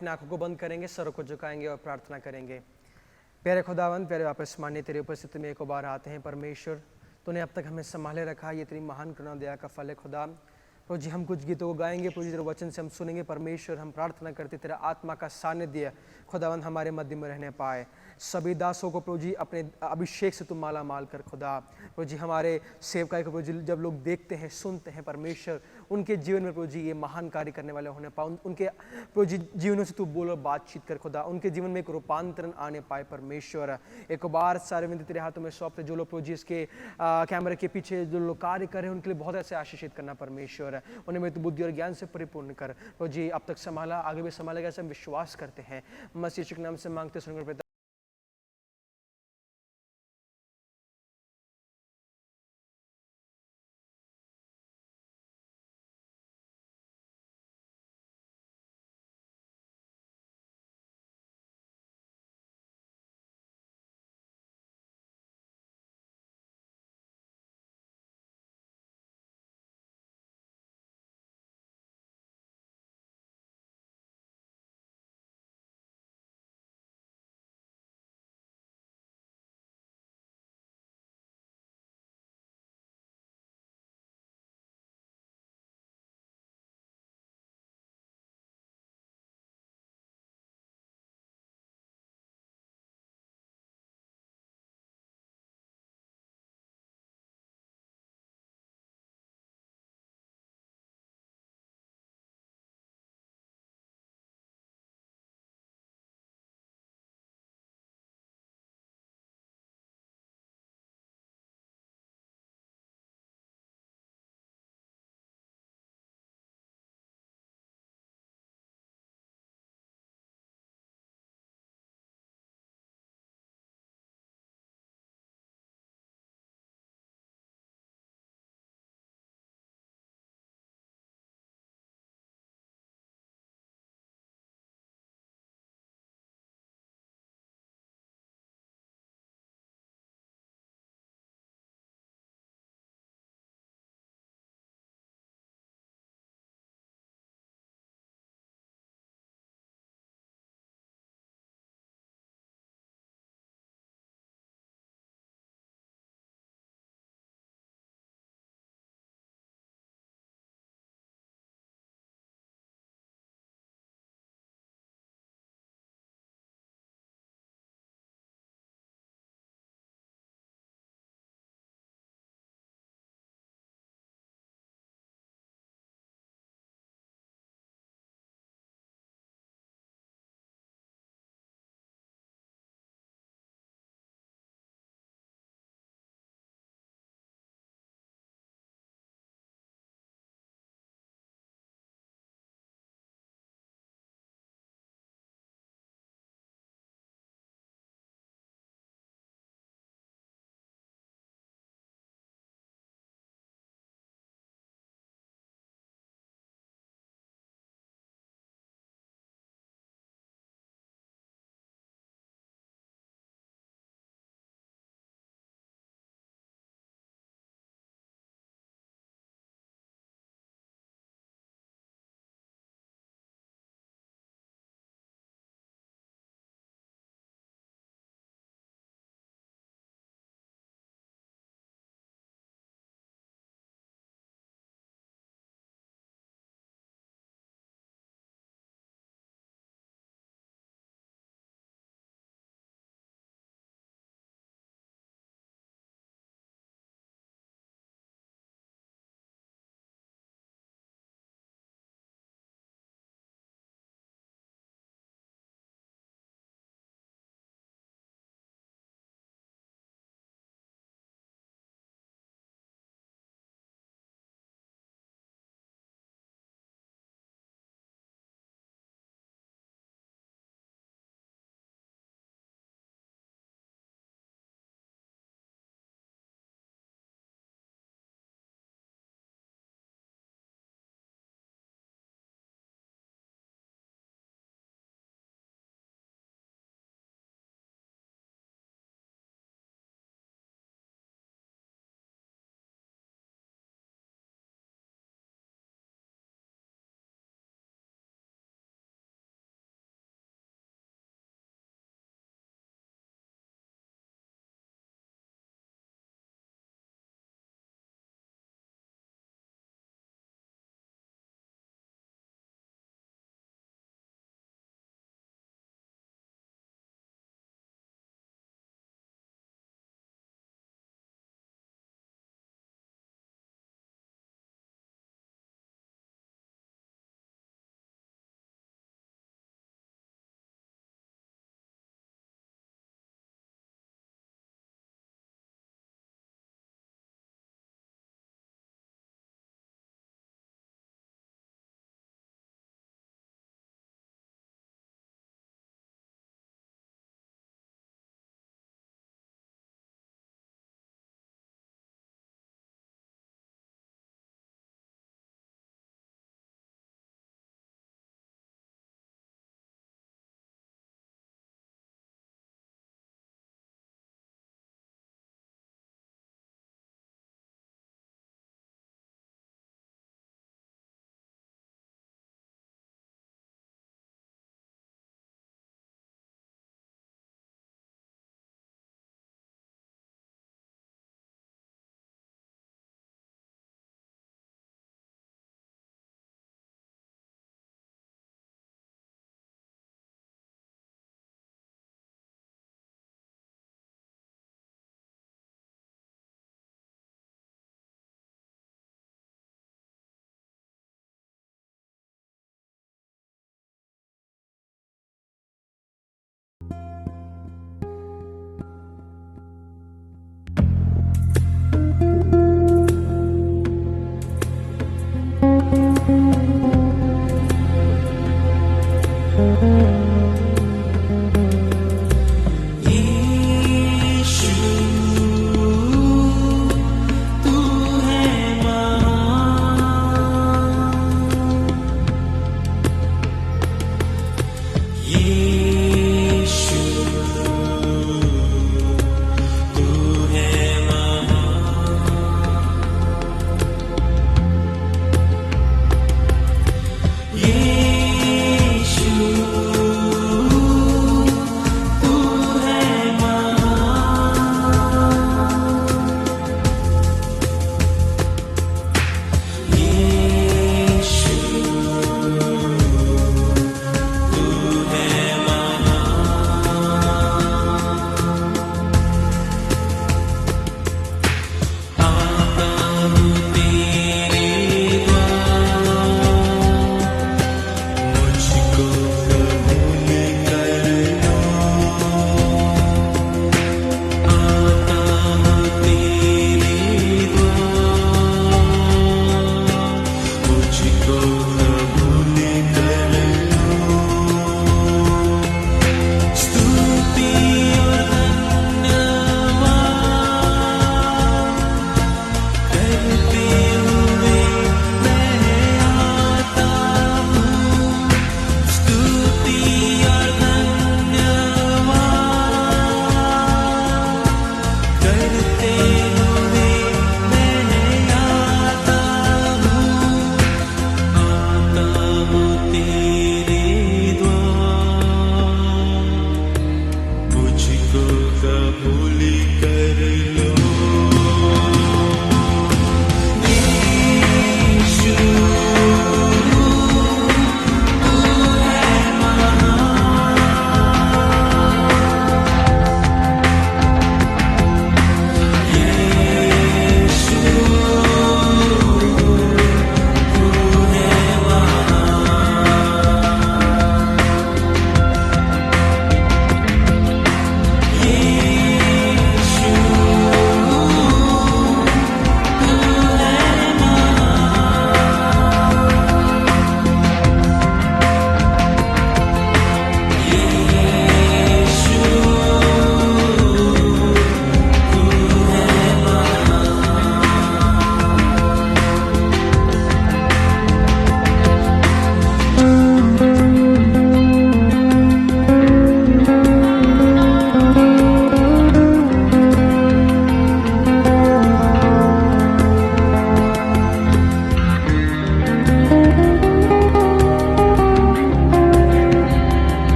अपने आंखों को बंद करेंगे, सरों को झुकाएंगे और प्रार्थना करेंगे। प्यारे खुदावंद, प्यारे वापस मानने तेरी उपस्थिति में एक बार आते हैं परमेश्वर। तूने अब तक हमें संभाले रखा, ये तेरी महान करुणा दया का फल है खुदा। प्रभु जी, हम कुछ गीतों को गाएंगे, प्रभु जी तेरे वचन से हम सुनेंगे परमेश्वर। हम प्रार्थना करते तेरा आत्मा का सानिध्य खुदावंद हमारे मध्य में रहने पाए। सभी दासों को प्रभु जी अपने अभिषेक से तुम माला माल कर खुदा। प्रभु जी हमारे सेवकाई को प्रभु जी जब लोग देखते हैं, सुनते हैं परमेश्वर, उनके जीवन में प्रभु जी ये महान कार्य करने वाले होने पाए। उनके प्रभु जी जीवनों से तू बोल और बातचीत कर खुदा, उनके जीवन में एक रूपांतरण आने पाए परमेश्वर। एक बार सारे विनती तेरे हाथों में सौंपते, जो लोग प्रभु जी इसके कैमरे के पीछे जो लोग कार्य कर रहे हैं, उनके लिए बहुत ऐसे आशीषित करना परमेश्वर। उन्हें में तू बुद्धि और ज्ञान से परिपूर्ण कर प्रभु जी। अब तक संभाला, आगे भी संभालेगा, ऐसे हम विश्वास करते हैं। मसीह यीशु के नाम से मांगते सुनकर पिता।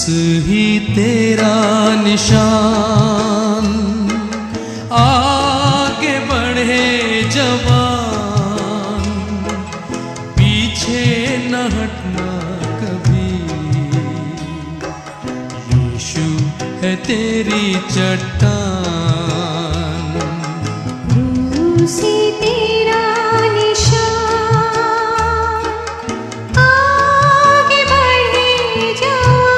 ही तेरा निशान, आगे बढ़े जवान, पीछे न हटना कभी। यीशु है तेरी चट्टान, क्रूस ही तेरा निशान, आगे बढ़े जवान,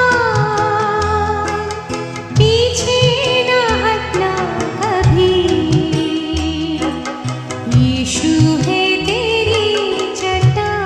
पीछे न हटना कभी। यीशु है तेरी चट्टान।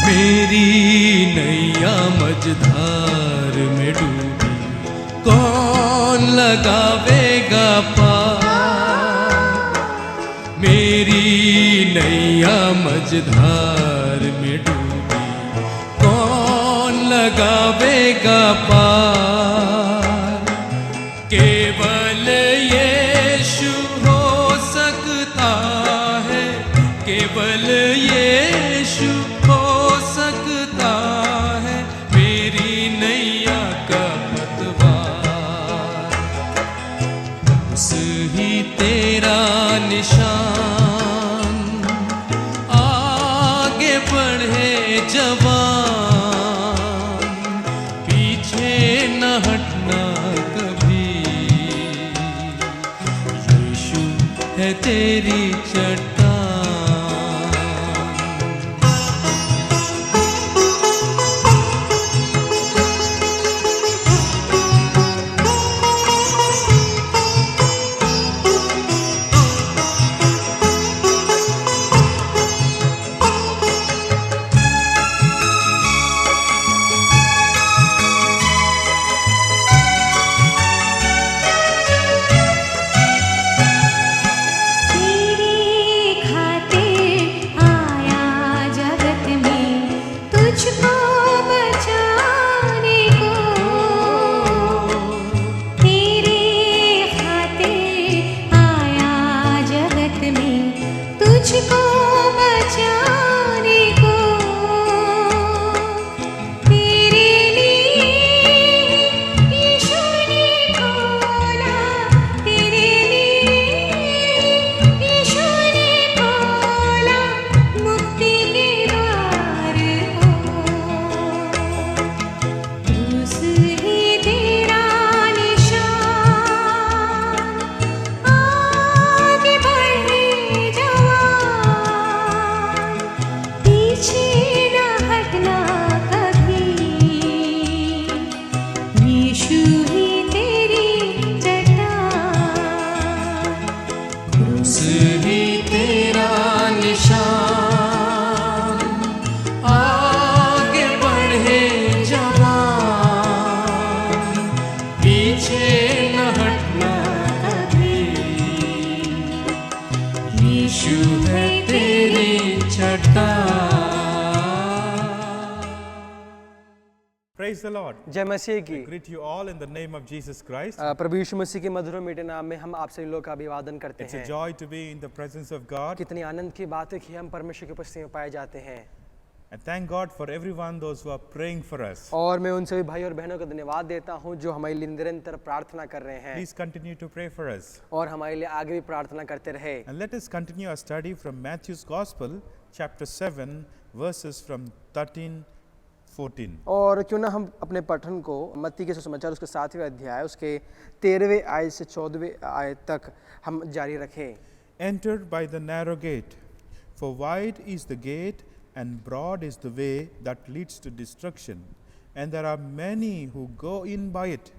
मेरी नैया मझधार में डूबी, कौन लगावेगा पार। मेरी नैया मझधार में डूबी, कौन लगावेगा पार। केवल यीशु हो सकता है, केवल यीशु हो सकता है मेरी नैया का पतवार। उस ही तेरा निशान, आगे बढ़े जवान, पीछे न हटना कभी। यीशु है तेरी चट्टान। तेरे खातिर आया जगत में, तुझको बचाने को। तेरे खातिर आया जगत में, तुझको बचाने को। तेरे लिए यीशु ने खोला, तेरे लिए यीशु ने खोला मुक्ति के द्वार को। क्रूस ही तेरा निशान, आगे बढ़े जवान, पीछे न हटना कभी। यीशु ही तेरी चट्टान। क्रूस ही तेरा निशान, आगे बढ़े जवान, पीछे न हटना कभी। यीशु है तेरी चट्टान। Praise the Lord. जय मसीह की। Greet you all in the name of Jesus Christ. प्रभु यीशु मसीह के मधुर मीठे नाम में हम आप सभी लोग का अभिवादन करते It's a हैं। joy to be in the presence of God. कितनी आनंद की बात है कि हम परमेश्वर की उपस्थिति में पाए जाते हैं। And thank God for everyone, those who are praying for us. और मैं उन सभी भाई और बहनों को धन्यवाद देता हूं जो हमारे लिए निरंतर प्रार्थना कर रहे हैं Please continue to pray for us. और हमारे लिए आगे भी प्रार्थना करते रहे। And let us continue our study from Matthew's Gospel, chapter 7, verses from 13-14. और क्यों ना हम अपने पठन को मत्ती के सुसमाचार उसके 7वें अध्याय उसके 13वें आयत से 14वें आयत तक हम जारी रखें। Enter by the narrow gate, for wide is the gate and broad is the way that leads to destruction, and there are many who go in by it,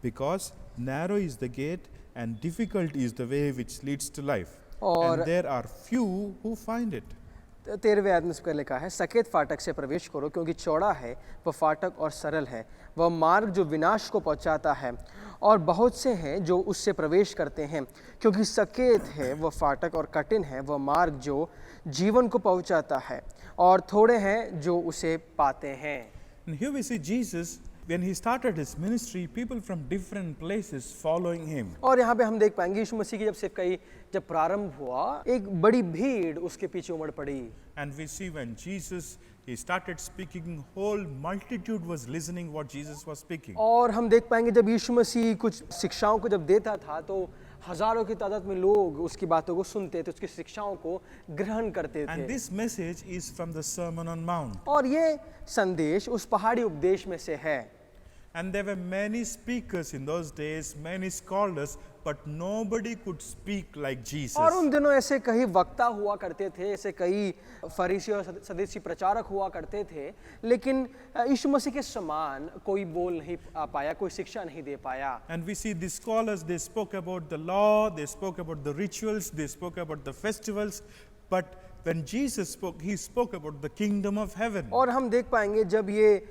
because narrow is the gate and difficult is the way which leads to life, और and there are few who find it. 13वें आयत में इसका लिखा है, सकेत फाटक से प्रवेश करो, क्योंकि चौड़ा है वह फाटक और सरल है वह मार्ग जो विनाश को पहुंचाता है, और बहुत से हैं जो उससे प्रवेश करते हैं। क्योंकि सकेत है वह फाटक और कठिन है वह मार्ग जो जीवन को पहुंचाता है, और थोड़े हैं जो उसे पाते हैं। And here we see Jesus, when he started his ministry, people from different places following him. और यहाँ पे हम देख पाएंगे यीशु मसीह की जब प्रारंभ हुआ, एक बड़ी भीड़ उसके पीछे उमड़ पड़ी। And we see when Jesus he started speaking, whole multitude was listening what Jesus was speaking. और हम देख पाएंगे जब यीशु मसीह कुछ शिक्षाओं को जब देता था तो हजारों की तादाद में लोग उसकी बातों को सुनते थे, उसकी शिक्षाओं को ग्रहण करते And थे। this message is from the Sermon on Mount. और ये संदेश उस पहाड़ी उपदेश में से है। And there were many speakers in those days, many scholars, but nobody could speak like Jesus. और उन दिनों ऐसे कई वक्ता हुआ करते थे, ऐसे कई फरीसी और सदस्यी प्रचारक हुआ करते थे, लेकिन यीशु मसीह के समान कोई बोल नहीं पाया, कोई शिक्षा नहीं दे पाया। And we see the scholars, they spoke about the law, they spoke about the rituals, they spoke about the festivals, but when Jesus spoke, he spoke about the kingdom of heaven. और हम देख पाएंगे जब ये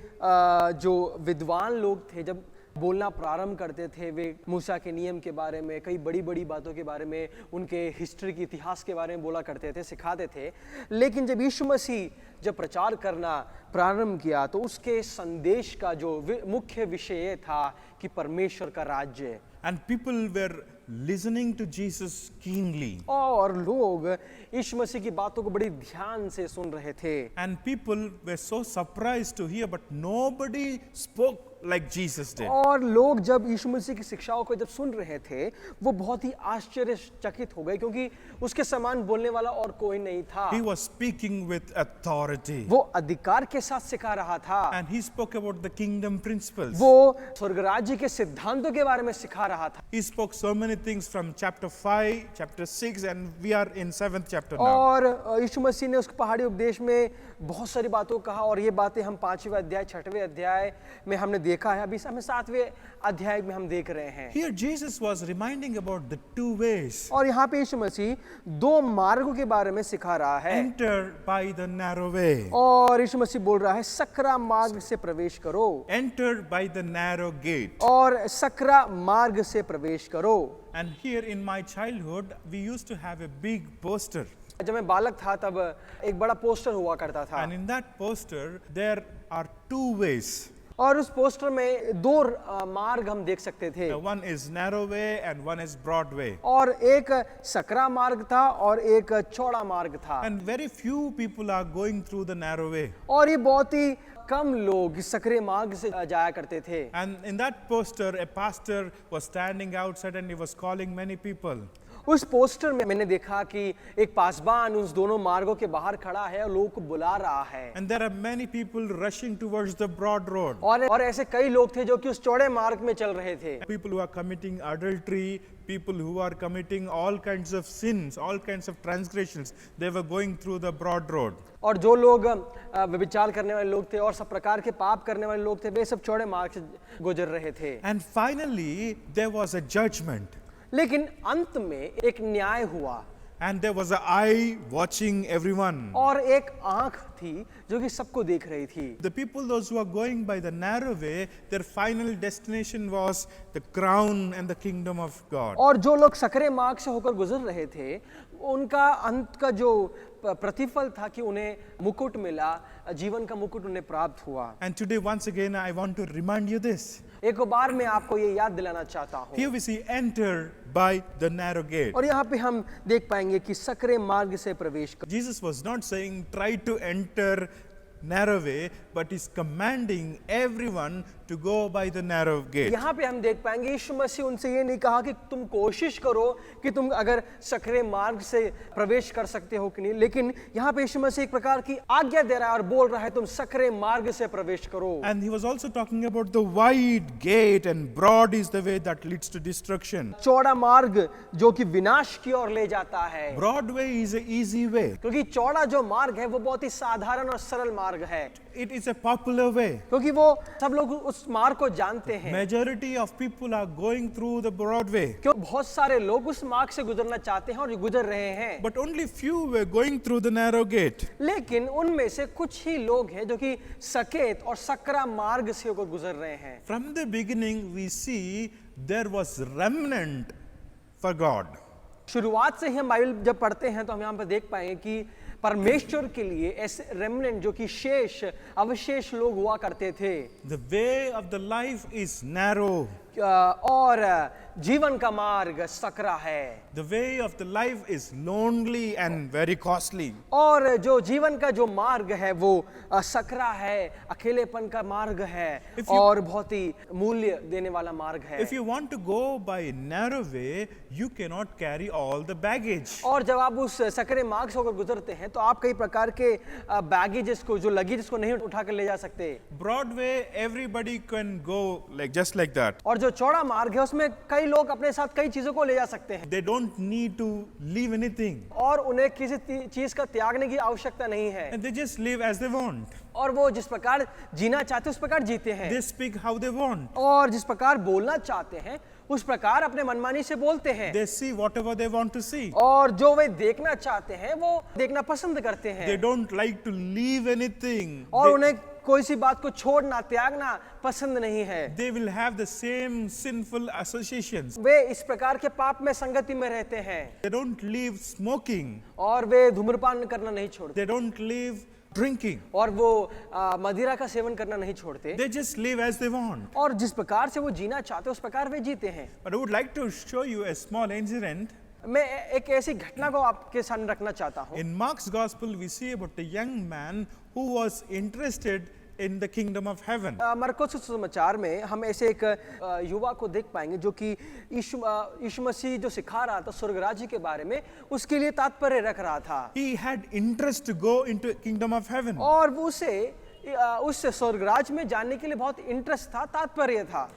जो विद्वान लोग थे, जब बोलना प्रारंभ करते थे, वे मूसा के नियम के बारे में, कई बड़ी बड़ी बातों के बारे में, उनके हिस्ट्री के इतिहास के बारे में बोला करते थे, सिखाते थे। लेकिन जब यीशु मसीह जब प्रचार करना प्रारंभ किया तो उसके संदेश का जो मुख्य विषय था कि परमेश्वर का राज्य। And people were listening to Jesus keenly. और लोग यीशु मसीह की बातों को बड़ी ध्यान से सुन रहे थे। And people were so surprised to hear, but nobody spoke like Jesus did. और लोग जब यीशु मसीह की शिक्षाओं को जब सुन रहे थे, वो बहुत ही आश्चर्यचकित हो गए, क्योंकि उसके समान बोलने वाला और कोई नहीं था। He was speaking with authority. वो अधिकार के साथ सिखा रहा था। And he spoke about the kingdom principles. वो स्वर्ग राज्य के सिद्धांतों के बारे में सिखा रहा था। He spoke so many things from chapter 5, chapter 6, and we are in 7th chapter now. और यीशु मसीह ने उस पहाड़ी उपदेश में बहुत सारी बातों कहा, और ये बातें हम 5वें अध्याय 6वें अध्याय में हमने देखा है, अभी हमें 7वें अध्याय में हम देख रहे हैं। Here Jesus was reminding about the two ways. और यहाँ पे यीशु मसीह दो मार्गों के बारे में सिखा रहा है। Enter by the narrow way. और यीशु मसीह बोल रहा है, सकरा मार्ग से प्रवेश करो। Enter by the narrow gate. और सकरा मार्ग से प्रवेश करो। And here in my childhood, we used to have a big poster. जब मैं बालक था तब एक बड़ा पोस्टर हुआ करता था, And in that poster, there are two ways. और उस पोस्टर में दो मार्ग हम देख सकते थे। One is narrow way and one is broad way. और एक सकरा मार्ग था और एक चौड़ा मार्ग था। And very few people are going through the narrow way. और ये बहुत ही कम लोग इस सकरे मार्ग से जाया करते थे। And in that poster, a pastor was standing outside and he was calling many people. उस पोस्टर में मैंने देखा कि एक पासबान उस दोनों मार्गों के बाहर खड़ा है और लोगों को बुला रहा है। And there are many people rushing towards the broad road. और ऐसे कई लोग थे जो कि उस चौड़े मार्ग में चल रहे थे। People who are committing adultery, people who are committing all kinds of sins, all kinds of transgressions, they were going through the broad road. और जो लोग व्यभिचार करने वाले लोग थे और सब प्रकार के पाप करने वाले लोग थे, वे सब चौड़े मार्ग से गुजर रहे थे। And finally, there was a judgment. लेकिन अंत में एक न्याय हुआ। And there was an eye watching everyone. और एक आंख थी जो कि सबको देख रही थी। The people, those who are going by the narrow way, their final destination was the crown and the kingdom of God. और जो लोग सकरे मार्ग से होकर गुजर रहे थे, उनका अंत का जो प्रतिफल था कि उन्हें मुकुट मिला, जीवन का मुकुट उन्हें प्राप्त हुआ। And today, once again, I want to remind you this. एक बार मैं आपको ये याद दिलाना चाहता हूँ। Here we see enter by the narrow gate. और यहाँ पे हम देख पाएंगे कि सकरे मार्ग से प्रवेश कर। Jesus was not saying try to enter narrow way, but is commanding everyone to go by the narrow gate. यहाँ पे हम देख पाएंगे यीशु मसीह उनसे ये नहीं कहा कि तुम कोशिश करो कि तुम अगर सकरे मार्ग से प्रवेश कर सकते हो कि नहीं, लेकिन यहाँ पे यीशु मसीह एक प्रकार की आज्ञा दे रहा है और बोल रहा है तुम सकरे मार्ग से प्रवेश करो। And he was also talking about the wide gate, and broad is the way that leads to destruction. चौड़ा मार्ग जो कि विनाश की ओर ले जाता है। Broad way is an easy way. क्योंकि चौड़ा जो मार्ग है वो बहुत ही साधारण और सरल मार्ग है। it is a popular way. क्योंकि वो सब लोग उस मार्ग को जानते हैं। Majority of people are going through the broad way. क्यों बहुत सारे लोग उस मार्ग से गुजरना चाहते हैं और गुजर रहे हैं, But only few were going through the narrow gate. लेकिन उनमें से कुछ ही लोग हैं जो कि सकेत और सकरा मार्ग से होकर गुजर रहे हैं। From the beginning, we see there was remnant for God. शुरुआत से ही हम बाइबल जब पढ़ते हैं तो हम यहाँ पर देख पाएंगे कि परमेश्वर के लिए ऐसे रेमनेंट जो कि शेष अवशेष लोग हुआ करते थे। The way of the life is narrow. और जीवन का मार्ग सकरा है। The way of the life is lonely and very costly. और जो जीवन का जो मार्ग है वो सकरा है, अकेलेपन का मार्ग है और बहुत ही मूल्य देने वाला मार्ग है। If you want to go by narrow way, you cannot carry all the baggage. और जब आप उस सकरे मार्ग से होकर गुजरते हैं तो आप कई प्रकार के बैगेजेस को, जो लगेज को नहीं उठा कर ले जा सकते। Broad way, everybody can go just like that. और जो चौड़ा मार्ग है उसमें कई लोग अपने साथ कई चीजों को ले जा सकते हैं They don't need to leave anything. और उन्हें किसी चीज का त्यागने की आवश्यकता नहीं है And they just live as they want. और वो जिस प्रकार जीना चाहते हैं उस प्रकार जीते हैं They speak how they want. और जिस प्रकार बोलना चाहते हैं उस प्रकार अपने मनमानी से बोलते हैं They see whatever they want to see. और जो वे देखना चाहते हैं वो देखना पसंद करते They हैं don't like to leave anything. और उन्हें कोई सी बात को छोड़ना त्यागना पसंद नहीं है। They will have the same sinful associations. वे इस प्रकार के पाप में संगति में रहते हैं They don't leave smoking. और वे धूम्रपान करना नहीं छोड़ते They don't leave drinking. और वो मदिरा का सेवन करना नहीं छोड़ते They just live as they want. और जिस प्रकार से वो जीना चाहते उस प्रकार वे जीते हैं। But I would like to show you a small incident. मैं एक ऐसी घटना को आपके सामने रखना चाहता हूँ। In Mark's gospel, we see about a young man who was interested in the kingdom of heaven. मरकुस समाचार में हम ऐसे एक युवा को देख पाएंगे जो कि यीशु मसीह जो सिखा रहा था स्वर्ग राज्य के बारे में, उसके लिए तात्पर्य रख रहा था He had interest to go into kingdom of heaven. और वो उस स्वर्ग राज्य में जानने के लिए बहुत इंटरेस्ट था, तात्पर्य था।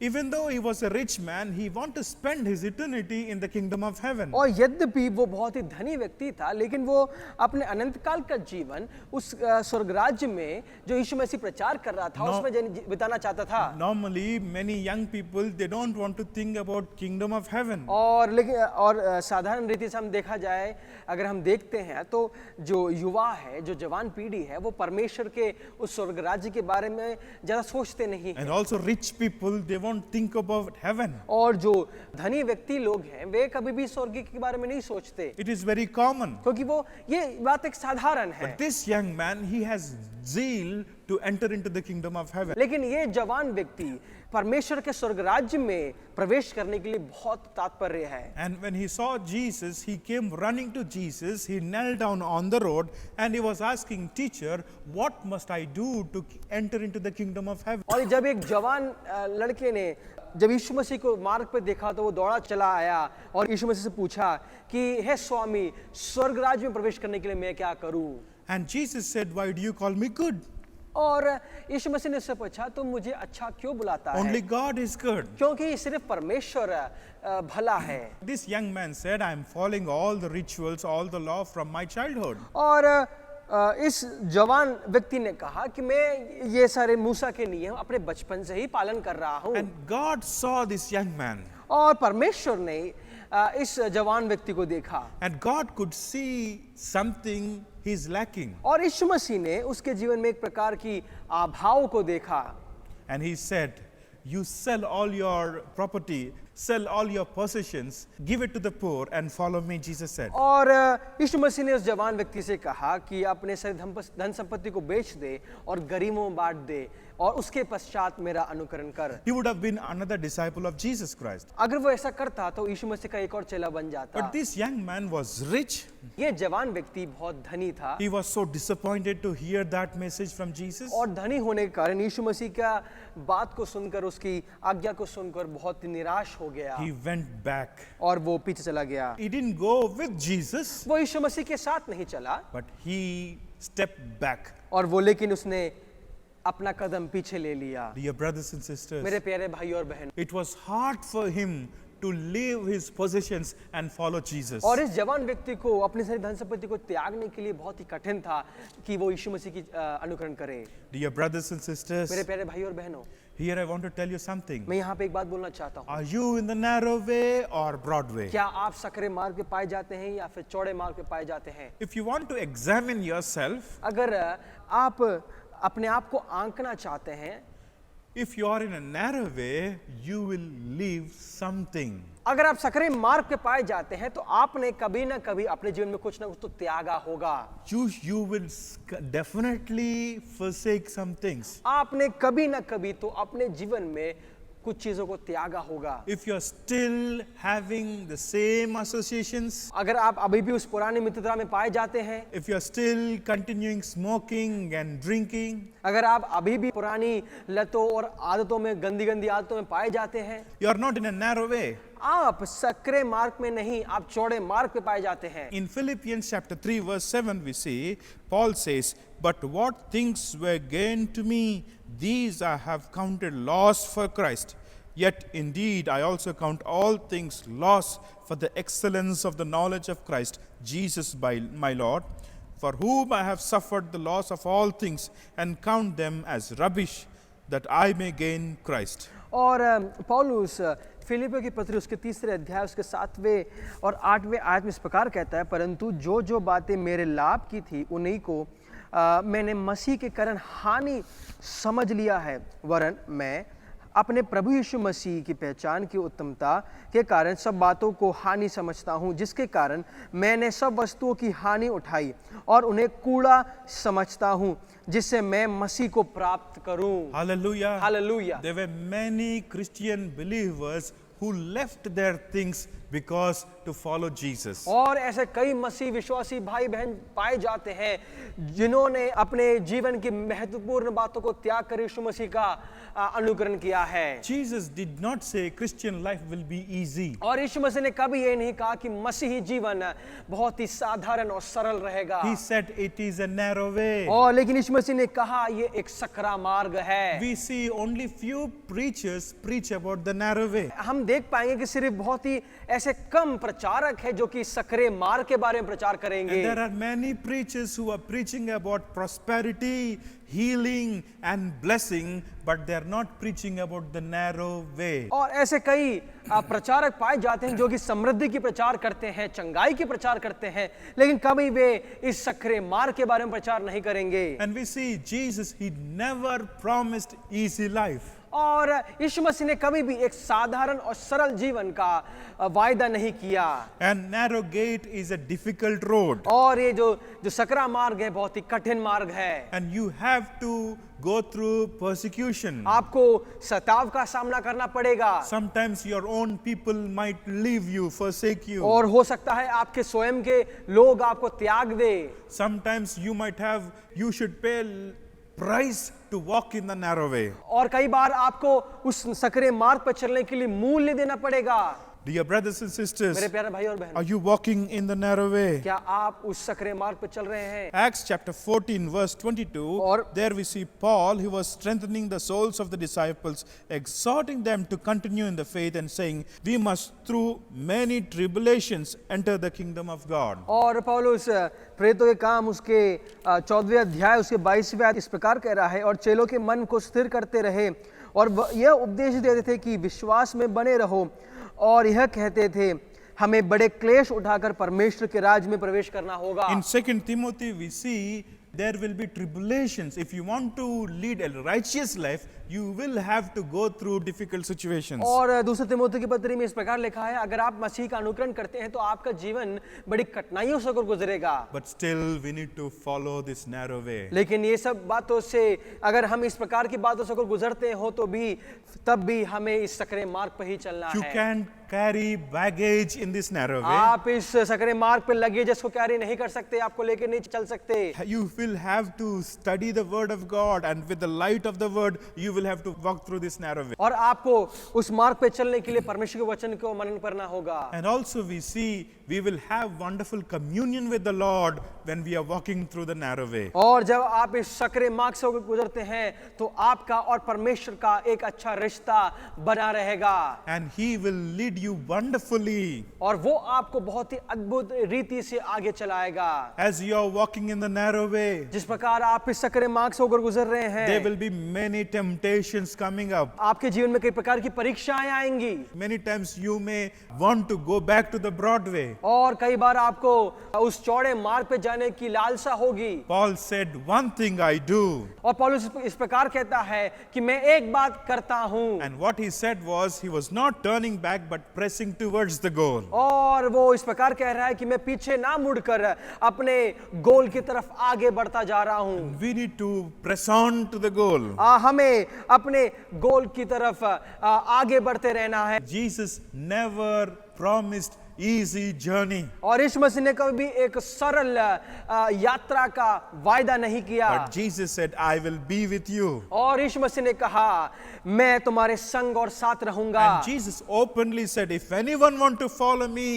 Even though he was a rich man, he wanted to spend his eternity in the kingdom of heaven. और यद्यपि वो बहुत ही धनी व्यक्ति था लेकिन वो अपने अनंत काल का जीवन उस स्वर्ग राज्य में जो यीशु मसीह प्रचार कर रहा था उसमें बिताना चाहता था। Normally, many young people, they don't want to think about kingdom of heaven. और साधारण रीति से हम देखा जाए, अगर हम देखते हैं तो जो युवा है, जो जवान पीढ़ी है, वो परमेश्वर के उस स्वर्ग राज्य के बारे में ज्यादा सोचते नहीं हैं। And also rich people, they won't think about heaven. और जो धनी व्यक्ति लोग हैं वे कभी भी स्वर्ग के बारे में नहीं सोचते It is very common. क्योंकि वो ये बात एक साधारण है। But this young man, he has zeal to enter into the kingdom of heaven. लेकिन ये जवान व्यक्ति परमेश्वर के स्वर्ग राज्य में प्रवेश करने के लिए बहुत तात्पर्य है। And when he saw Jesus, he came running to Jesus. He knelt down on the road and he was asking, "Teacher, what must I do to enter into the kingdom of heaven?" और जब एक जवान लड़के ने जब यीशु मसीह को मार्ग पे देखा तो वो दौड़ा चला आया और यीशु मसीह से पूछा कि हे स्वामी, स्वर्ग राज्य में प्रवेश करने के लिए मैं क्या करूं? And Jesus said, "Why do you call me good? और यीशु मसीह ने उससे पूछा तुम मुझे अच्छा क्यों बुलाता है? Only God is good." क्योंकि सिर्फ परमेश्वर भला है। This young man said, "I am following all the rituals, all the law from my childhood." और इस जवान व्यक्ति ने कहा कि मैं ये सारे मूसा के नियम अपने बचपन से ही पालन कर रहा हूँ। And God saw this young man. और परमेश्वर ने इस जवान व्यक्ति को देखा And God could see something he's lacking. और यीशु मसीह ने उसके जीवन में एक प्रकार की अभाव को देखा। And he said, "You sell all your property, sell all your possessions, give it to the poor and follow me," Jesus said. और यीशु मसीह ने उस जवान व्यक्ति से कहा कि अपने सारे धन संपत्ति को बेच दे और गरीबों में बांट दे और उसके पश्चात मेरा अनुकरण कर। He would have been another disciple of Jesus Christ. अगर वो ऐसा करता तो यीशु मसीह का एक और चेला बन जाता। But this young man was rich. ये जवान व्यक्ति बहुत धनी था He was so disappointed to hear that message from Jesus. और धनी होने के कारण यीशु मसीह का बात को सुनकर, उसकी आज्ञा को सुनकर बहुत निराश हो गया He went back. और वो पीछे चला गया। He didn't go with Jesus, वो यीशु मसीह के साथ नहीं चला but he stepped back. और वो लेकिन उसने अपना कदम पीछे ले लिया। Dear brothers and sisters, मेरे प्यारे भाई और बहन, it was hard for him to leave his possessions and follow Jesus. और इस जवान व्यक्ति को अपनी सारी धन संपत्ति को त्यागने के लिए बहुत ही कठिन था कि वो यीशु मसीह की अनुकरण करे। Dear brothers and sisters, मेरे प्यारे भाई और बहनों, here I want to tell you something. मैं यहाँ पे एक बात बोलना चाहता हूँ। Are you in the narrow way or broad way? क्या आप सकरे मार्ग पे पाए जाते हैं या फिर चौड़े मार्ग पे पाए जाते हैं? If you want to examine yourself, अगर आप अपने आप को आंकना चाहते हैं, if you are in a narrow way, you will leave something. अगर आप सकरे मार्ग पे पाए जाते हैं तो आपने कभी ना कभी अपने जीवन में कुछ ना कुछ तो त्यागा होगा। You will definitely forsake some things. आपने कभी ना कभी तो अपने जीवन में कुछ चीजों को त्यागा होगा। If you are still having the same associations, अगर आप अभी भी उस पुरानी मित्रता में पाए जाते हैं, if you are still continuing smoking and drinking, अगर आप अभी भी पुरानी लतों और आदतों में गंदी गंदी आदतों में पाए जाते हैं, you are not in a narrow way. आप सकरे मार्ग में नहीं, आप चौड़े मार्ग पे पाए जाते हैं। In Philippians chapter 3 verse 7 we see Paul says, "But what things were gained to me, these I have counted loss for Christ. Yet indeed I also count all things loss for the excellence of the knowledge of Christ Jesus by my Lord, for whom I have suffered the loss of all things and count them as rubbish, that I may gain Christ." और पौलुस फिलिपियों की पत्री उसके 3 अध्याय उसके 7वें और 8वें आयत में इस प्रकार कहता है, परंतु जो जो बातें मेरे लाभ की थी उन्हीं को मैंने मसीह के कारण हानि समझ लिया है, वरन मैं अपने प्रभु यीशु मसीह की पहचान की उत्तमता के कारण सब बातों को हानि समझता हूँ, जिसके कारण मैंने सब वस्तुओं की हानि उठाई और उन्हें कूड़ा समझता हूँ, जिससे मैं मसीह को प्राप्त करूं। Hallelujah. Hallelujah. There were many Christian believers who left their things because to follow Jesus. और ऐसे कई मसीह विश्वासी भाई बहन पाए जाते हैं जिन्होंने अपने जीवन की महत्वपूर्ण बातों को त्याग कर यीशु मसीह का अनुकरण किया है। Jesus did not say Christian life will be easy. और यीशु मसीह ने कभी ये नहीं कहा कि मसीही जीवन बहुत ही साधारण और सरल रहेगा। He said it is a narrow way. और लेकिन यीशु मसीह ने कहा ये एक सकरा मार्ग है। We see only few preachers preach about the narrow way. हम देख पाएंगे कि सिर्फ बहुत ही ऐसे कम प्रचारक हैं जो कि सकरे मार्ग के बारे में प्रचार करेंगे। And there are many preachers who are preaching about prosperity, healing and blessing, but they are not preaching about the narrow way. और ऐसे कई प्रचारक पाए जाते हैं जो कि समृद्धि की प्रचार करते हैं, चंगाई की प्रचार करते हैं, लेकिन कभी वे इस सकरे मार्ग के बारे में प्रचार नहीं करेंगे। And we see Jesus, he never promised easy life. और यीशु मसीह ने कभी भी एक साधारण और सरल जीवन का वायदा नहीं किया। And narrow gate is a difficult road. और ये जो सकरा मार्ग है बहुत ही कठिन मार्ग है। And you have to go through persecution. आपको सताव का सामना करना पड़ेगा। Sometimes your own people might leave you, forsake you. और हो सकता है आपके स्वयं के लोग आपको त्याग दे। Sometimes you should pay price to walk in the narrow way. और कई बार आपको उस सकरे मार्ग पर चलने के लिए मूल्य देना पड़ेगा। Dear brothers and sisters, मेरे प्यारे भाई और बहन, are you walking in the narrow way? क्या आप उस सकरे मार्ग पर चल रहे हैं? Acts chapter 14 verse 22, और there we see Paul, he was strengthening the souls of the disciples, exhorting them to continue in the faith and saying, we must through many tribulations enter the kingdom of God. और पौलुस प्रेरितों के काम उसके 14वें अध्याय उसके 22वें आयत इस प्रकार कह रहा है, और चेलों के मन को स्थिर करते रहे और यह उपदेश देते थे कि विश्वास में बने रहो, और यह कहते थे हमें बड़े क्लेश उठाकर परमेश्वर के राज में प्रवेश करना होगा। In 2 Timothy we see there will be tribulations. If you want to lead a righteous life, you will have to go through difficult situations. और दूसरे तिमोथी की पत्री में इस प्रकार लिखा है, अगर आप मसीह का अनुकरण करते हैं तो आपका जीवन बड़ी कठिनाइयों से गुजरेगा। But still we need to follow this narrow way. लेकिन ये सब बातों से अगर हम इस प्रकार की बातों से गुजरते हो तो भी तब भी हमें इस सकरे मार्ग पर ही चलना You है। can carry baggage in this narrow way. आप इस सकरे मार्ग पर लगेज को कैरी नहीं कर सकते, आपको लेकर नहीं चल सकते। You will have to study the word of God, and with the light of the word you will will have to walk through this narrow way. और आपको उस मार्ग पे चलने के लिए परमेश्वर के वचन को मनन करना होगा। And also we see we will have wonderful communion with the Lord when we are walking through the narrow way. और जब आप इस सकरे मार्ग से होकर गुजरते हैं तो आपका और परमेश्वर का एक अच्छा रिश्ता बना रहेगा। And He will lead you wonderfully. और वो आपको बहुत ही अद्भुत रीति से आगे चलाएगा। As you are walking in the narrow way, जिस प्रकार आप इस सकरे मार्ग से होकर गुजर रहे हैं, there will be many temptations coming up. आपके जीवन में कई प्रकार की परीक्षाएं आएंगी। Many times you may want to go back to the broad way. और कई बार आपको उस चौड़े मार्ग पे जाने की लालसा होगी। Paul said, "One thing I do." और पौलुस इस प्रकार कहता है कि मैं एक बात करता हूँ। And what he said was, he was not turning back but pressing towards the goal. और वो इस प्रकार कह रहा है कि मैं पीछे ना मुड़कर अपने गोल की तरफ आगे बढ़ता जा रहा हूँ। We need to press on to the goal. हमें अपने गोल की तरफ आगे बढ़ते रहना है। Jesus never promised easy journey. और यीशु मसीह ने कभी भी एक सरल यात्रा का वायदा नहीं किया। But Jesus said, "I will be with you." और यीशु मसीह ने कहा मैं तुम्हारे संग और साथ रहूंगा। And Jesus openly said, "If anyone want to follow me,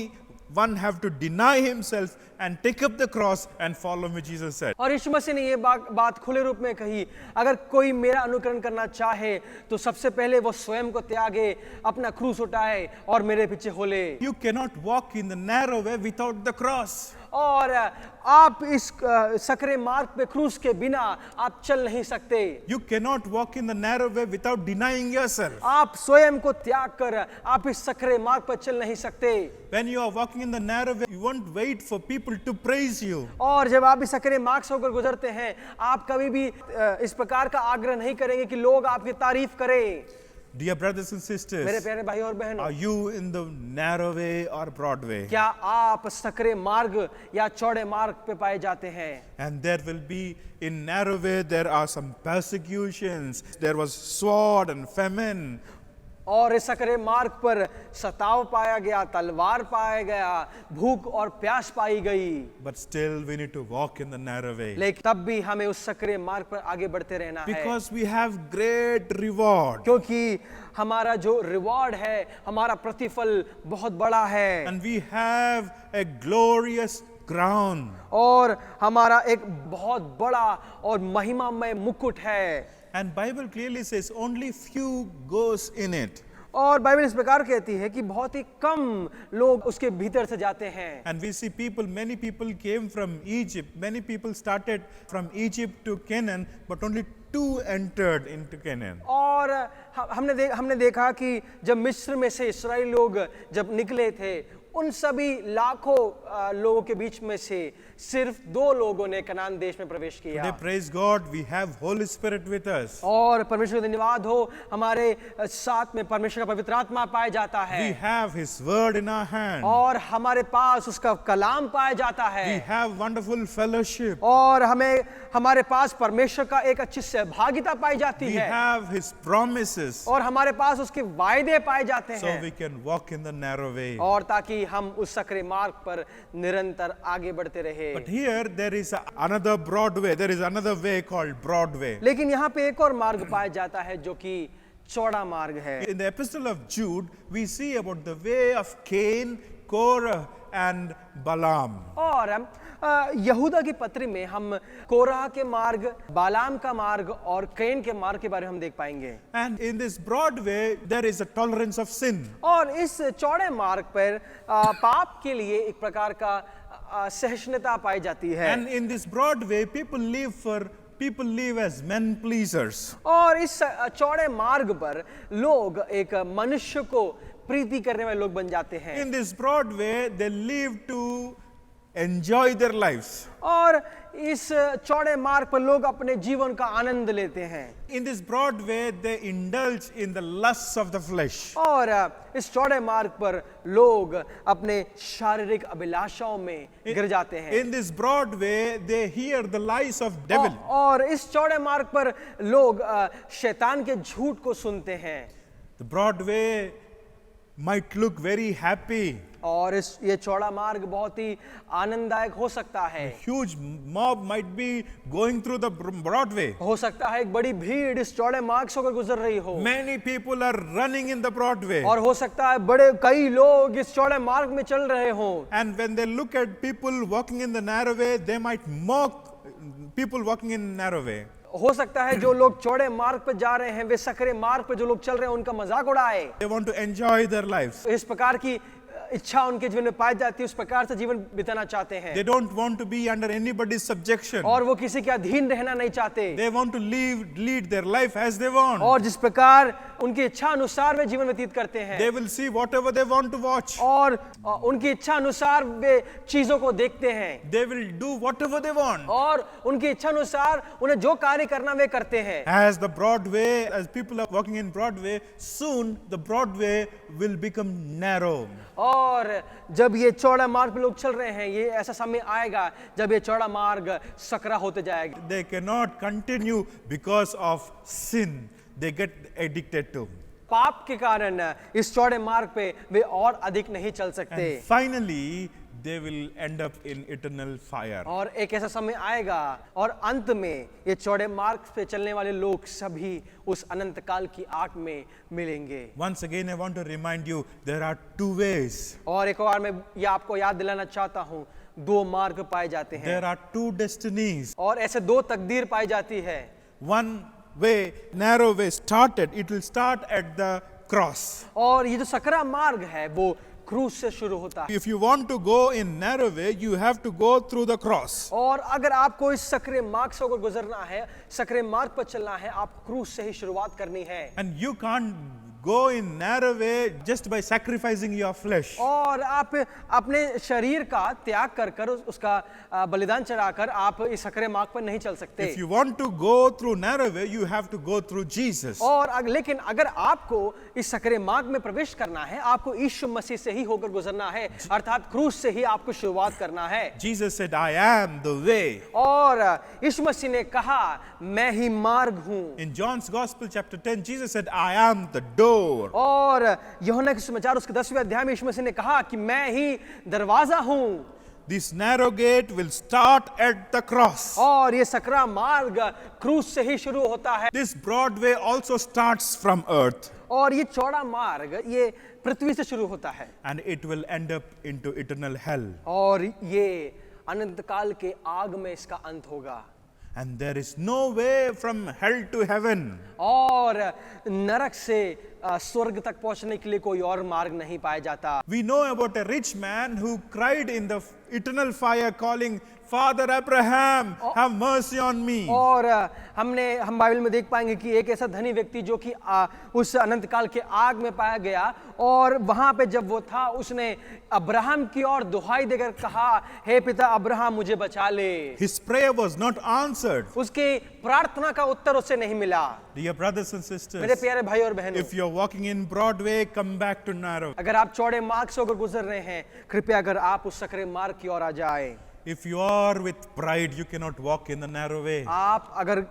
one have to deny himself and take up the cross and follow me," Jesus said. और यीशु मसीह ने ये बात खुले रूप में कही, अगर कोई मेरा अनुकरण करना चाहे तो सबसे पहले वो स्वयं को त्यागे, अपना क्रूस उठाए और मेरे पीछे हो ले। You cannot walk in the narrow way without the cross. और आप इस सकरे मार्ग पे क्रूस के बिना आप चल नहीं सकते। You cannot walk in the narrow way without denying yourself. आप स्वयं को त्याग कर आप इस सकरे मार्ग पर चल नहीं सकते। When you are walking in the narrow way, you won't wait for people to praise you. और जब आप इस सकरे मार्ग से होकर गुजरते हैं, आप कभी भी इस प्रकार का आग्रह नहीं करेंगे कि लोग आपकी तारीफ करें। Dear brothers and मेरे sisters, प्यारे भाई और बहनों, are you in the narrow way or broad way? क्या आप सकरे मार्ग या चौड़े मार्ग पे पाए जाते हैं? And there will be, in narrow way, there are some persecutions. There was sword and famine. और इस सकरे मार्ग पर सताव पाया गया, तलवार पाया गया, भूख और प्यास पाई गई। But still we need to walk in the narrow way. लेकिन तब भी हमें उस सकरे मार्ग पर आगे बढ़ते रहना है, Because we have great reward. क्योंकि हमारा जो रिवॉर्ड है, हमारा प्रतिफल बहुत बड़ा है। And we have a glorious crown. और हमारा एक बहुत बड़ा और महिमामय मुकुट है। And Bible clearly says only few goes in it. और बाइबल इस प्रकार कहती है कि बहुत ही कम लोग उसके भीतर से जाते हैं। And we see people, many people came from Egypt. Many people started from Egypt to Canaan, but only 2 entered into Canaan. और हमने देखा कि जब मिस्र में से इस्राएली लोग जब निकले थे, उन सभी लाखों लोगों के बीच में से सिर्फ 2 लोगों ने कनान देश में प्रवेश किया। Today, praise God, we have Holy Spirit with us. और परमेश्वर का धन्यवाद हो, हमारे साथ में परमेश्वर का पवित्र आत्मा पाया जाता है। We have His word in our hand. और हमारे पास उसका कलाम पाया जाता है। We have wonderful fellowship. और हमारे पास परमेश्वर का एक अच्छी सहभागिता पाई जाती We है। have His promises. और हमारे पास उसके वायदे पाए जाते So हैं। we can walk in the narrow way. और ताकि हम उस सकरे मार्ग पर निरंतर आगे बढ़ते रहे। But here there is another broad way. There is another way called broad way. लेकिन यहाँ पे एक और मार्ग पाया जाता है जो कि चौड़ा मार्ग है। In the epistle of Jude, we see about the way of Cain, Korah, and Balaam. और यहूदा की पत्री में हम कोरह के मार्ग, बालाम का मार्ग और कैन के मार्ग के बारे में हम देख पाएंगे। And in this broad way, there is a tolerance of sin. और इस चौड़े मार्ग पर पाप के लिए एक प्रकार का सहिष्णुता पाई जाती है। And in this broad way, people live as men pleasers. और इस चौड़े मार्ग पर लोग एक मनुष्य को प्रीति करने वाले लोग बन जाते हैं। In this broad way, they live to enjoy their lives. और इस चौड़े मार्ग पर लोग अपने जीवन का आनंद लेते हैं। In this broad way, they indulge in the lusts of the flesh. और इस चौड़े मार्ग पर लोग अपने शारीरिक अभिलाषाओं में गिर जाते हैं। In this broad way, they hear the lies of devil. और इस चौड़े मार्ग पर लोग शैतान के झूठ को सुनते हैं। The broad way might look very happy. और ये चौड़ा मार्ग बहुत ही आनंददायक हो सकता है। Huge mob might be going through the Broadway. हो सकता है एक बड़ी भीड़ इस चौड़े मार्ग से होकर गुजर रही हो, Many people are running in the Broadway. और हो सकता है बड़े कई लोग इस चौड़े मार्ग में चल रहे हों। And when they look at people walking in the narrow way, they might mock people walking in narrow way. हो सकता है जो लोग चौड़े मार्ग पर जा रहे हैं, वे सकरे मार्ग पर जो लोग चल रहे हैं उनका मजाक उड़ाए। They want to enjoy their lives. इस प्रकार की इच्छा उनके जीवन में पाई जाती है, उस प्रकार से जीवन बिताना चाहते हैं, They don't want to be under anybody's subjection. और वो किसी के अधीन रहना नहीं चाहते, They want to lead their life as they want. और जिस प्रकार उनकी इच्छा अनुसार वे जीवन व्यतीत करते हैं, They will see whatever they want to watch. और उनकी इच्छा अनुसार वे चीजों को देखते हैं, They will do whatever they want. और उनकी इच्छा अनुसार उन्हें जो कार्य करना वे करते हैं। As the Broadway, as people are walking in Broadway, soon the Broadway will become narrow. और जब ये चौड़ा मार्ग पे लोग चल रहे हैं, ये ऐसा समय आएगा जब ये चौड़ा मार्ग सकरा होते जाएगा। They cannot continue because of sin. They get addicted to. पाप के कारण इस चौड़े मार्ग पे वे और अधिक नहीं चल सकते, And finally, they will end up in eternal fire. और एक ऐसा समय आएगा और अंत में ये चौड़े मार्ग पे चलने वाले लोग सभी उस अनंत काल की आग में मिलेंगे। Once again, I want to remind you, there are two ways. और एक बार मैं ये आपको याद दिलाना चाहता हूँ, दो मार्ग पाए जाते हैं, There are two destinies. और ऐसे दो तकदीर पाई जाती है। One way, narrow way started, it will start at the cross. और ये जो सकरा मार्ग है वो क्रूस से शुरू होता है, If you want to go in narrow way, you have to go through the cross. और अगर आपको इस सकरे मार्ग से होकर गुजरना है, सकरे मार्ग पर चलना है, आप क्रूस से ही शुरुआत करनी है। And you can't go in narrow way just by sacrificing your flesh. और आप अपने शरीर का त्याग कर कर उसका बलिदान चढ़ाकर आप इस सकरे मार्ग पर नहीं चल सकते। If you want to go through narrow way, you have to go through Jesus. और लेकिन अगर आपको इस सकरे मार्ग में प्रवेश करना है, आपको यीशु मसीह से ही होकर गुजरना है, अर्थात क्रूस से ही आपको शुरुआत करना है। Jesus said, I am the way. और यीशु मसीह ने कहा, मैं ही मार्ग हूँ। In John's Gospel chapter 10, Jesus said, I am the door. और यूहन्ना के सुसमाचार उसके 10वें अध्याय में यीशु मसीह ने कहा कि मैं ही दरवाजा हूँ। This narrow gate will start at the cross. और ये सकरा मार्ग क्रूस से ही शुरू होता है, This broad way also starts from earth, और ये चौड़ा मार्ग ये पृथ्वी से शुरू होता है, and it will end up into eternal hell. और ये अनंत काल के आग में इसका अंत होगा। And there is no way from hell to heaven. और नरक से स्वर्ग तक पहुंचने के लिए कोई और मार्ग नहीं पाया जाता। We know about a rich man who cried in the eternal fire calling, Father Abraham, have mercy on me. और हम बाइबल में देख पाएंगे कि एक ऐसा धनी व्यक्ति जो कि उस अनंत काल के आग में पाया गया, और वहां पे जब वो था उसने अब्राहम की ओर दुहाई देकर कहा, हे पिता अब्राहम मुझे बचा ले। His prayer was not answered. उसके प्रार्थना का उत्तर उससे नहीं मिला। Dear brothers and मेरे sisters, प्यारे भाई और बहनों, if you're walking in Broadway, come back to narrow. अगर आप चौड़े मार्ग से होकर गुजर रहे हैं, कृपया अगर आप उस सकरे मार्ग की ओर आ जाए। If you are with pride, you cannot walk in the narrow way. आप अगर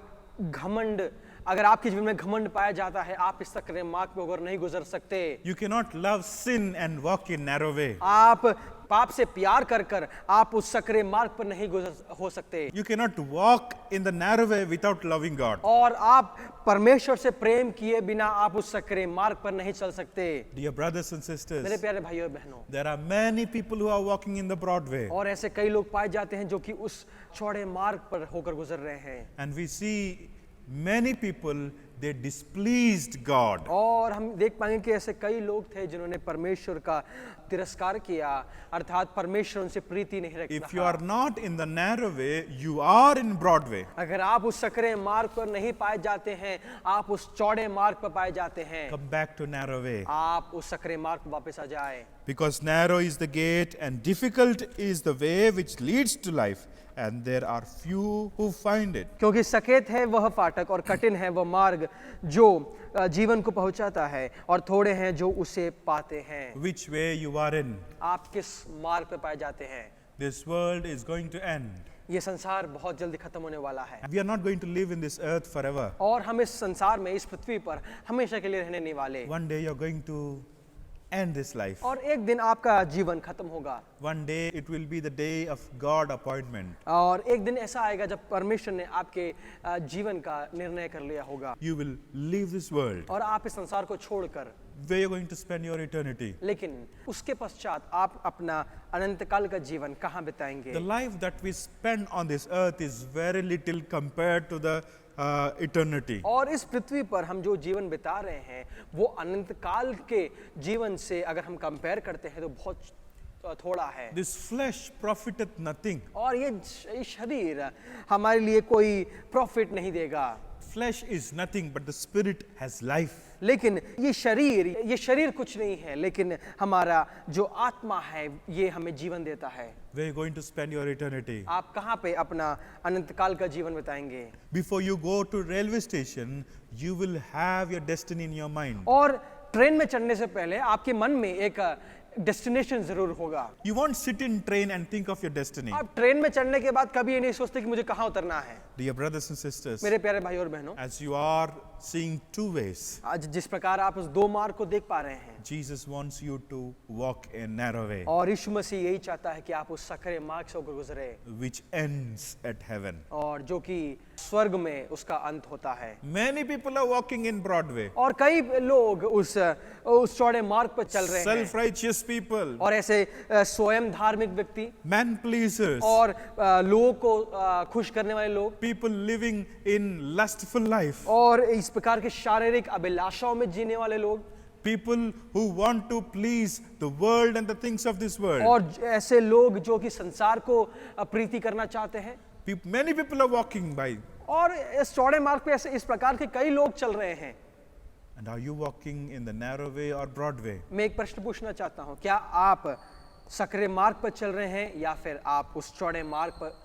आपके जीवन में घमंड पाया जाता है, आप इस सकरे मार्ग पे होकर नहीं गुजर सकते। You cannot love sin and walk in narrow way. आप पाप से प्यार कर कर आप उस सकरे मार्ग पर नहीं गुजर हो सकते, You cannot walk in the narrow way without loving God. और आप परमेश्वर से प्रेम किए बिना आप उस सकरे मार्ग पर नहीं चल सकते। Dear brothers and मेरे sisters, प्यारे भाइयों और बहनों, there are many people who are walking in the broad way. और ऐसे कई लोग पाए जाते हैं जो कि उस चौड़े मार्ग पर होकर गुजर रहे हैं, And we see many people, they displeased God. और हम देख पाएंगे कि ऐसे कई लोग थे जिन्होंने परमेश्वर का तिरस्कार किया, अर्थात परमेश्वर उनसे प्रीति नहीं If you रखता। are not in the narrow way, you are in broad way. अगर आप उस सकरे मार्ग पर नहीं पाए जाते हैं, आप उस चौड़े मार्ग पर पाए जाते हैं, Come back to narrow way. आप उस सकरे मार्ग पर वापस आ जाए। Because narrow is the gate and difficult is the way which leads to life, and there are few who find it. क्योंकि सकेत है वह फाटक और कठिन है वह मार्ग जो जीवन को पहुंचाता है, और थोड़े हैं जो उसे पाते हैं। Which way you are in? आप किस मार्ग पे पाए जाते हैं? This world is going to end. ये संसार बहुत जल्दी खत्म होने वाला है, We are not going to live in this earth forever. और हम इस संसार में, इस पृथ्वी पर हमेशा के लिए रहने नहीं वाले। One day you're going to end this life. और एक दिन आपका जीवन खत्म होगा One day it will be the day of God appointment. और एक दिन ऐसा आएगा जब परमेश्वर ने आपके जीवन का निर्णय कर लिया होगा You will leave this world. और आप इस संसार को छोड़कर Where you're going to spend your eternity. लेकिन उसके पश्चात आप अपना अनंत काल का जीवन कहाँ बिताएंगे? The life that we spend on this earth is very little compared to the eternity. और इस पृथ्वी पर हम जो जीवन बिता रहे हैं वो अनंत काल के जीवन से अगर हम कंपेयर करते हैं तो बहुत थोड़ा है। This flesh profiteth nothing. और ये शरीर हमारे लिए कोई प्रॉफिट नहीं देगा। Flesh is nothing, but the spirit has life. लेकिन ये शरीर कुछ नहीं है, लेकिन हमारा जो आत्मा है ये हमें जीवन देता है। Where you're going to spend your eternity. आप कहाँ पे अपना अनंत काल का जीवन बिताएंगे? Before you go to railway station, you will have your destiny in your mind. और ट्रेन में चढ़ने से पहले आपके मन में एक डेस्टिनेशन जरूर होगा। You won't sit in train and think of your destiny. आप ट्रेन में चढ़ने के बाद कभी ये नहीं सोचते कि मुझे कहाँ उतरना है। Dear brothers and sisters, मेरे प्यारे भाई और बहनों, as you are seeing two ways, आज जिस प्रकार आप उस दो मार्ग को देख पा रहे हैं Jesus wants you to walk a narrow way, और यीशु मसीह यही चाहता है कि आप उस सकरे मार्ग से होकर गुजरे which ends at heaven. और जो कि स्वर्ग में उसका अंत होता है। Many people are walking in Broadway. और कई लोग उस चौड़े मार्ग पर चल रहे हैं Self-righteous people, और ऐसे स्वयं धार्मिक व्यक्ति man pleasers, और लोगों को खुश करने वाले लोग people living in lustful life, और इस प्रकार के शारीरिक अभिलाषाओं में जीने वाले लोग people who want to please the world and the things of this world. और ऐसे लोग जो कि संसार को प्रीति करना चाहते हैं। Many people are walking by. और इस चौड़े मार्ग पे ऐसे इस प्रकार के कई लोग चल रहे हैं। And are you walking in the narrow way or broad way? मैं एक प्रश्न पूछना चाहता हूँ, क्या आप सकरे मार्ग पर चल रहे हैं या फिर आप उस चौड़े मार्ग पर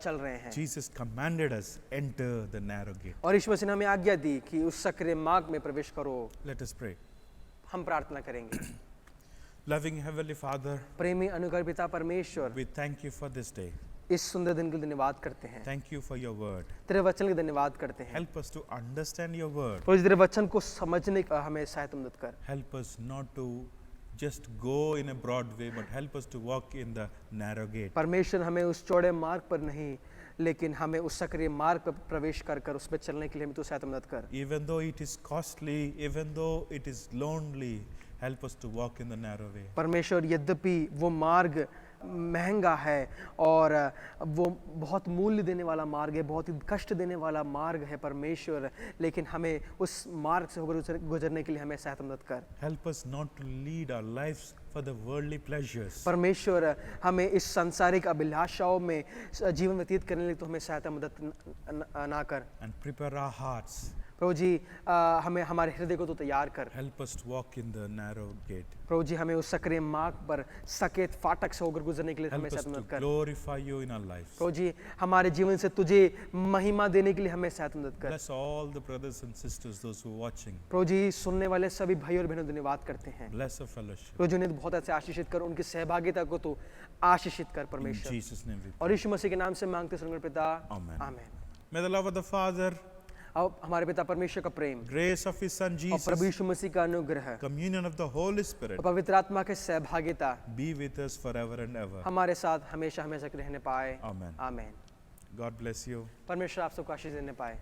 चल रहे हैं? Jesus commanded us, enter the narrow gate. और यीशु मसीह ने हमें आज्ञा दी कि उस सकरे मार्ग में प्रवेश करो। Let us pray. हम प्रार्थना करेंगे। Loving Heavenly Father, प्रेमी अनुग्रह पिता परमेश्वर, we thank you for this day. इस सुंदर दिन के लिए धन्यवाद करते हैं। Thank you for your word. तेरे वचन के लिए धन्यवाद करते हैं। Help us to understand your word. और तेरे वचन को समझने का हमें सहायता मदद कर। Help us not to just go in a broad way, but help us to walk in the narrow gate. परमेश्वर हमें उस चौड़े मार्ग पर नहीं, लेकिन हमें उस सक्रिय मार्ग पर प्रवेश कर कर उस पर चलने के लिए हमें तू सहायता मदद कर। Even though it is costly, even though it is lonely, help us to walk in the narrow way. परमेश्वर यद्यपि वो मार्ग महंगा है और वो बहुत मूल्य देने वाला मार्ग है, बहुत ही कष्ट देने वाला मार्ग है परमेश्वर, लेकिन हमें उस मार्ग से होकर गुजरने के लिए हमें सहायता मदद कर। Help us not to lead our lives for the worldly pleasures. परमेश्वर हमें इस सांसारिक अभिलाषाओं में जीवन व्यतीत करने के लिए तो हमें सहायता मदद ना कर। And prepare our hearts. प्रभु जी हमें हमारे हृदय को तो तैयार कर। Help us to walk in the narrow gate. प्रभु जी हमें उस सक्रिय मार्ग पर सकेत फाटक से होकर गुजरने के लिए हमें Help us सहायता to मदद कर। glorify you in our lives. प्रभु जी हमारे जीवन से तुझे महिमा देने के लिए हमें सहायता मदद कर। Bless all the brothers and sisters, those who are watching. प्रभु जी सुनने वाले सभी भाई और बहनों धन्यवाद करते हैं। Bless our fellowship. प्रभु जी उन्हें बहुत अच्छे आशीषित कर, उनकी सहभागिता को तो आशीषित कर In परमेश्वर। Jesus' name we pray. और यीशु मसीह के नाम से मांगते सुनकर पिता, Amen. आमीन। May the love of the Father, अब हमारे पिता परमेश्वर का प्रेम grace of His Son और Jesus, प्रभु यीशु मसीह का अनुग्रह communion of the Holy Spirit और पवित्र आत्मा के सहभागिता be with us forever and ever. हमारे साथ हमेशा हमेशा रहने पाए। Amen. आमीन। God bless you. परमेश्वर आप सबको आशीष देने पाए।